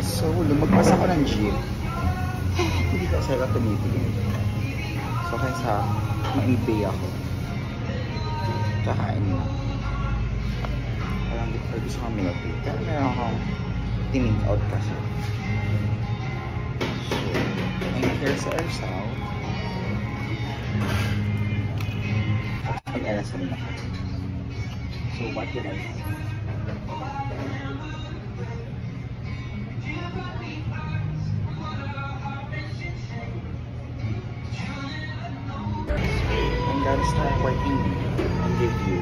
So, lumagpas ako ng jeep. Hindi kasi ako tumitigil. So, kaysa maipay ako, kakain na. Parang gusto kong milky. Pero meron akong tinink out kasi. So, I'm here sa Ersaw. Mag-alasal na. So, what did I say? I'm gonna start working and give you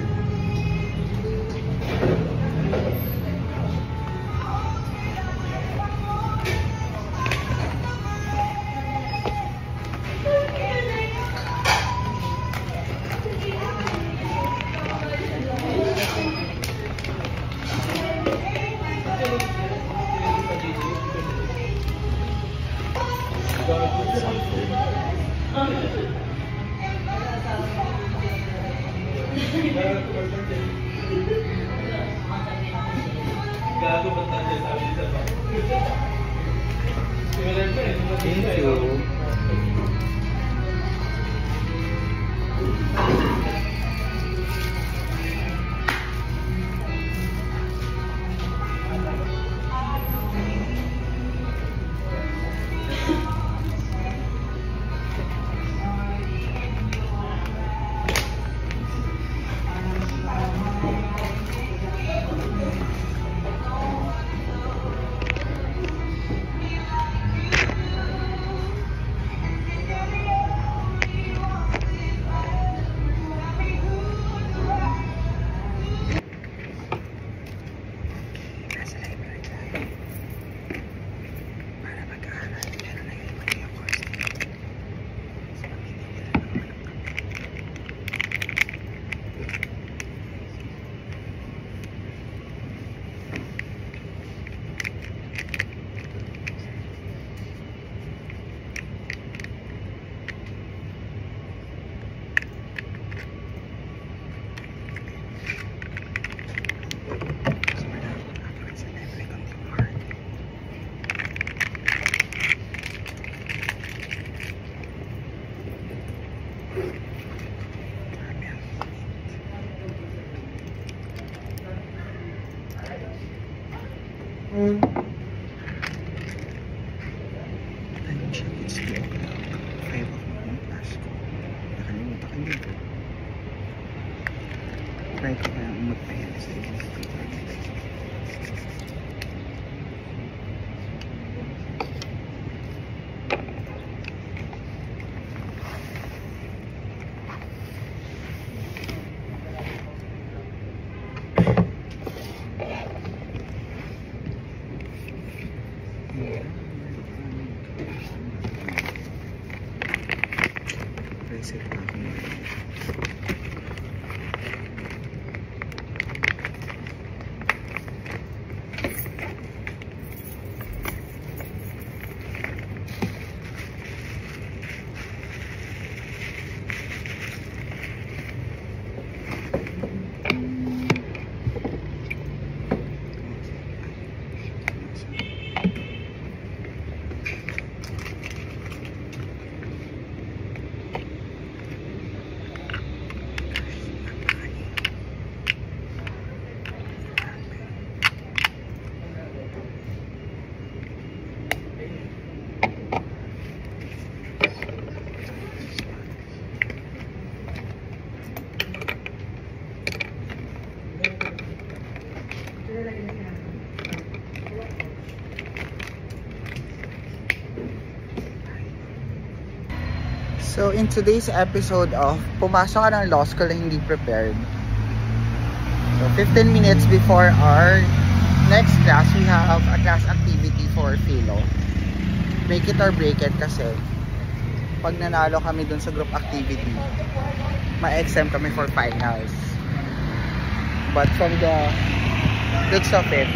thank you. Time check, it's 2 o'clock. 5 o'clock ng class ko. Nakalimutan ko dito. Try ko kaya magpahinga sa inyo. Reset na ako. So in today's episode of pumasok ka ng law school na hindi prepared. So 15 minutes before our next class, we have a class activity for philo. Make it or break it kasi pag nanalo kami dun sa group activity, ma-exempt kami for finals. But from the looks of it,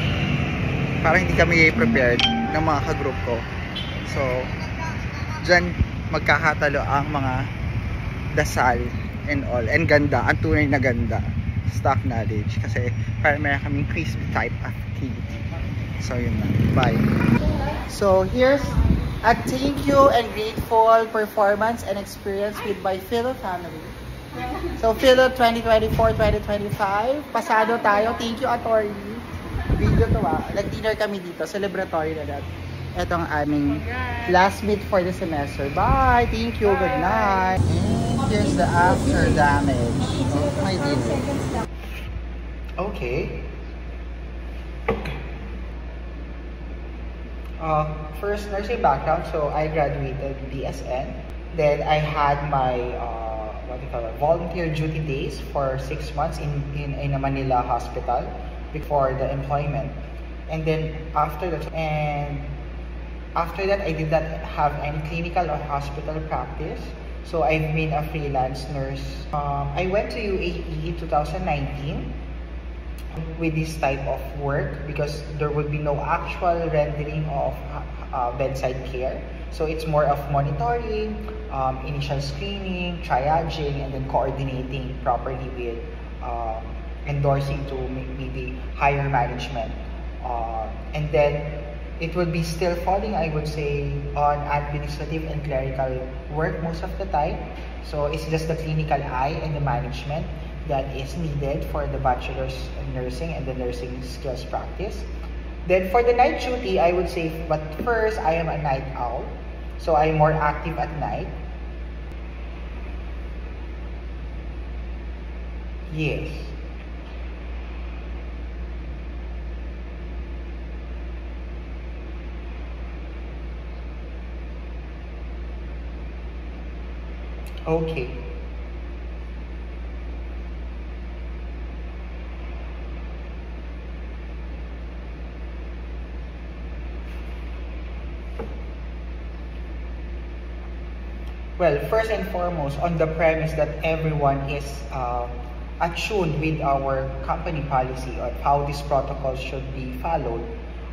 parang hindi kami prepared ng mga ka-group ko. So dyan magkakatalo ang mga dasal and all, and ganda, ang tunay na ganda, stock knowledge, kasi parang meron kaming quiz type activity. So yun na, bye. So here's a thank you and grateful performance and experience with my Philo family. So Philo 2024-2025, pasado tayo. Thank you, attorney. Video to Nag-dinner kami dito, celebratory na that. Ito ang aming last meet for the semester. Bye! Thank you, good night! And here's the after damage of my dinner. Okay. First, nursing background. So I graduated BSN. Then I had my volunteer duty days for 6 months in a Manila hospital before the employment. And then after that, I did not have any clinical or hospital practice. So I've been a freelance nurse. I went to UAE in 2019 with this type of work because there would be no actual rendering of bedside care. So it's more of monitoring, initial screening, triaging, and then coordinating properly with endorsing to maybe higher management. And then it would be still falling, I would say, on administrative and clerical work most of the time. So it's just the clinical eye and the management that is needed for the bachelor's in nursing and the nursing skills practice. Then for the night duty, I would say, but first, I am a night owl. So I'm more active at night. Yes. Okay. Well, first and foremost, on the premise that everyone is attuned with our company policy or how these protocols should be followed,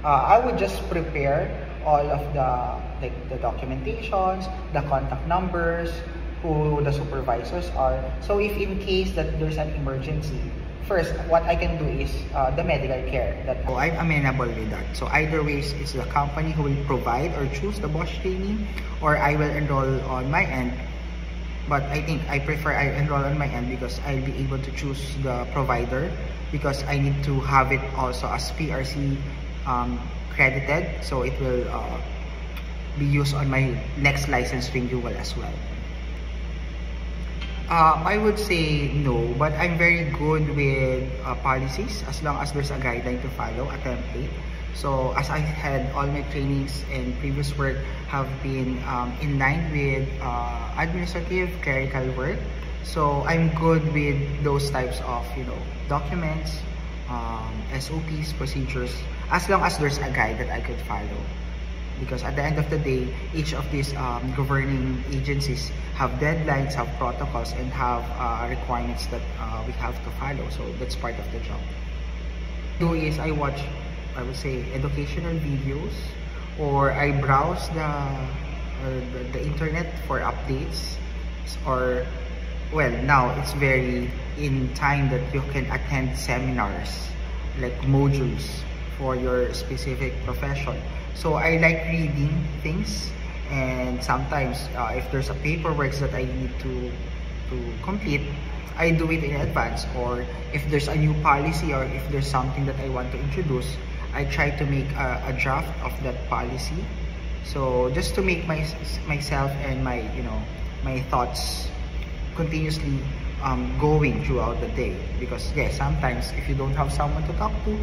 I would just prepare all of the documentations, the contact numbers, who the supervisors are. So if in case that there's an emergency, first, what I can do is the medical care. I'm amenable with that. So either ways, it's the company who will provide or choose the Bosch training, or I will enroll on my end. But I think I prefer I enroll on my end because I'll be able to choose the provider because I need to have it also as PRC credited. So it will be used on my next license renewal as well. I would say no, but I'm very good with policies as long as there's a guideline to follow, a template. So as I had, all my trainings and previous work have been in line with administrative clerical work. So I'm good with those types of documents, SOPs, procedures, as long as there's a guide that I could follow. Because at the end of the day, each of these governing agencies have deadlines, have protocols, and have requirements that we have to follow. So that's part of the job. Do is I watch, I would say, educational videos, or I browse the internet for updates, or well, now it's very in time that you can attend seminars like modules for your specific profession. So I like reading things, and sometimes if there's a paperwork that I need to complete, I do it in advance. Or if there's a new policy or if there's something that I want to introduce, I try to make a draft of that policy. So just to make myself and my my thoughts continuously going throughout the day. Because yes, sometimes if you don't have someone to talk to,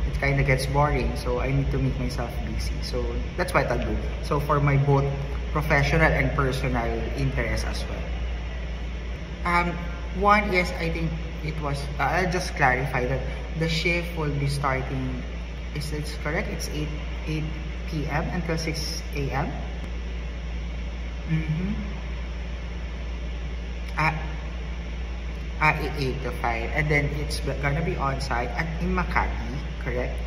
it kind of gets boring, so I need to make myself busy. So that's what I do. So for my both professional and personal interests as well. One is, I think it was, I'll just clarify that the shift will be starting, is it correct? It's 8 p.m. until 6 a.m. 8 to 5, and then it's gonna be on site in Makati, correct?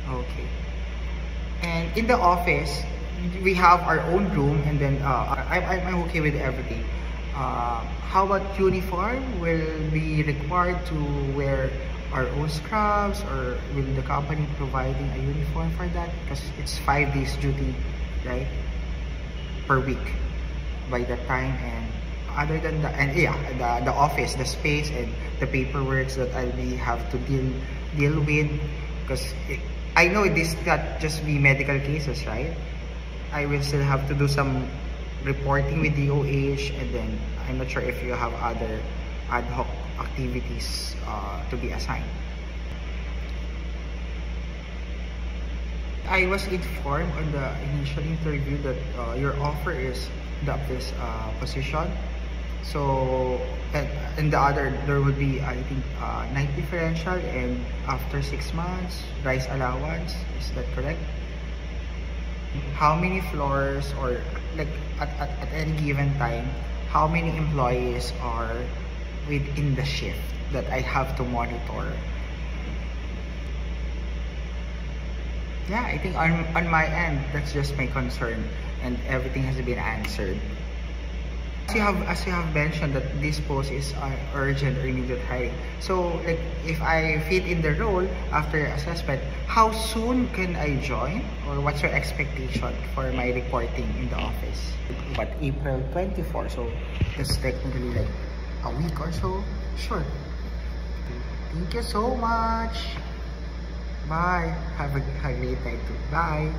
Okay. And in the office, we have our own room, and then I'm okay with everything. How about uniform? Will be required to wear our own scrubs, or will the company providing a uniform for that? Because it's 5 days duty, right, per week by that time. And other than that, and yeah, the office, the space, and the paperwork that I may have to deal with, because I know this not just be medical cases, right? I will still have to do some reporting with DOH, and then I'm not sure if you have other ad hoc activities to be assigned. I was informed on the initial interview that your offer is this position. So, and the other, there would be, I think, night differential, and after 6 months, rice allowance. Is that correct? How many floors, or like at any given time, how many employees are within the shift that I have to monitor? Yeah, I think on my end, that's just my concern, and everything has been answered. As you have mentioned that this post is urgent or immediate hiring. So, like, if I fit in the role after assessment, how soon can I join, or what's your expectation for my reporting in the office? But April 24, so that's technically like a week or so. Sure. Thank you so much. Bye. Have a great night too. Bye.